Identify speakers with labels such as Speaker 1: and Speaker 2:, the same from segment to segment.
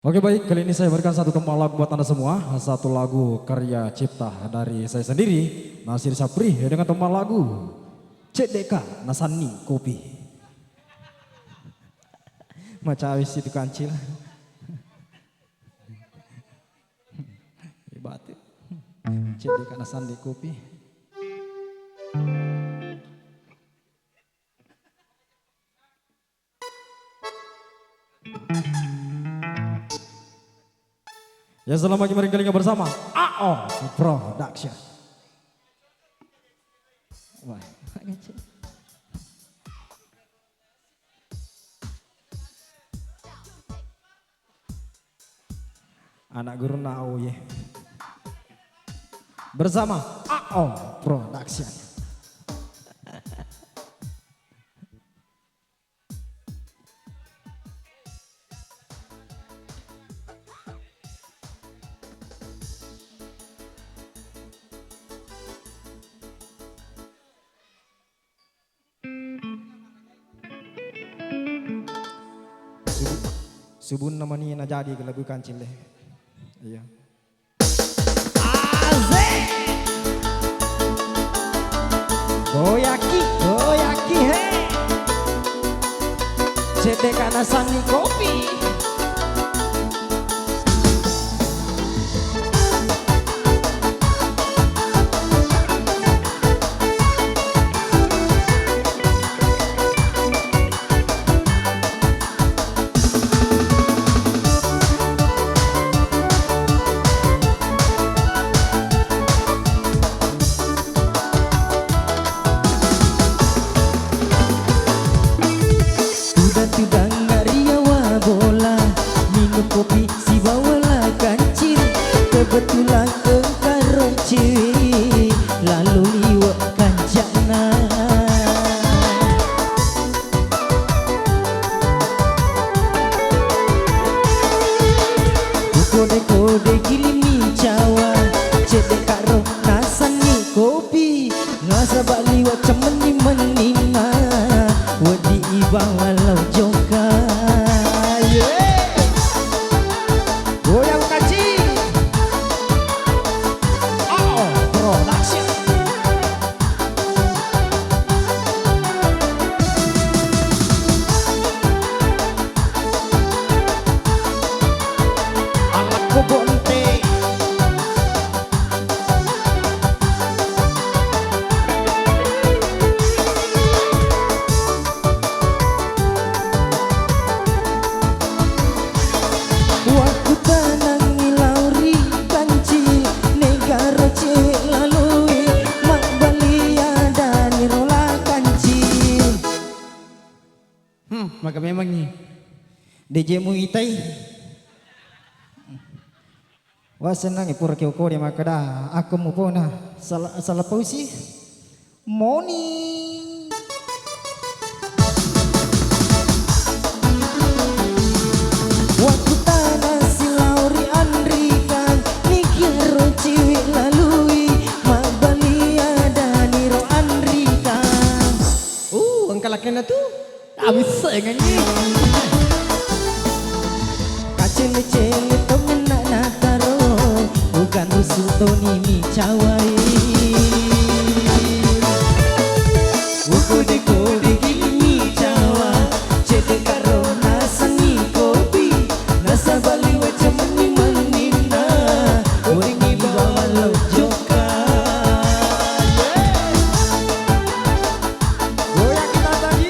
Speaker 1: Oke baik, kali ini saya berikan satu kembang lagu buat Anda semua. Satu lagu karya cipta dari saya sendiri, Nasir Sapri, dengan kembang lagu CDK Nasani Kopi. Macam awis itu kancil. Hebat ya. CDK Nasani Kopi. Ya selamat kembali kalinya bersama AO Production. Wah, anak guru nau ya. Bersama AO Production. Subun namanya na jadi ke lagu kancil deh. Iya. Azek. Goyaki, goyaki he. CDK Nasani Kopi. Kopi si bawalah kancil, kebetulan engkau cewek lalu liwat kancana. Kode-kode kilimi cawa, cedek karo Nasani Kopi, ngasa bak liwat cemeni-menina, wadi iba walau joka. Waktu tanang ilauri kancil, negara cewek lalui, mak balia dan rola kancil. Maka memang nih DJ Muay Thai. Wah senang ipur kau dia maka dah aku mau pona salah pausi morning. Waktu tanah silauri andrikan nikiro ciwik lalui mak balia dan niro andrikan. Engkau lakukan tu abis sengannya. Kacil-cil temen nak taro bukan rusuh Tony mi cawai. Kode-kode gini cawa, cedek karo Nasani Kopi, nasa bali wajah meni-menina, wengi bawa lau joka. Goyang kita tadi,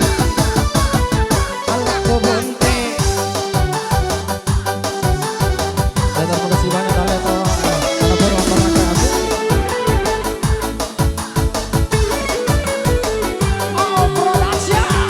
Speaker 1: ala kobonte. Terima kasih banyak kalian telah berwawancara aku. Oh Production.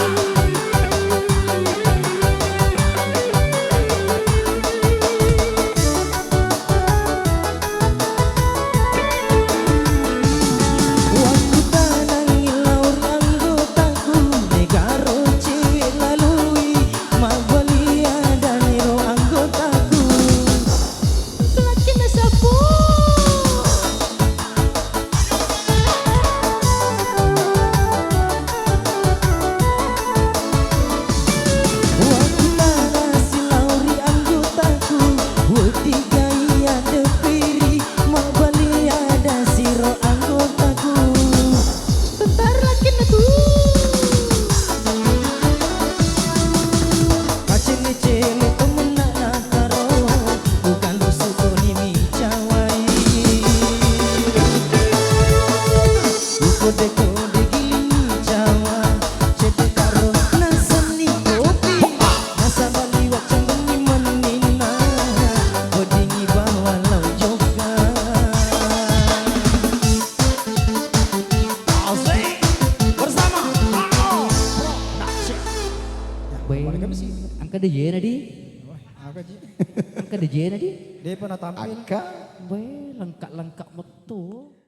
Speaker 1: mana sih?
Speaker 2: Angka DJ nadi.
Speaker 1: Wah, agak sih.
Speaker 2: Angka DJ nadi.
Speaker 1: Dia pernah tampil.
Speaker 2: Weh, lengkap-lengkap betul.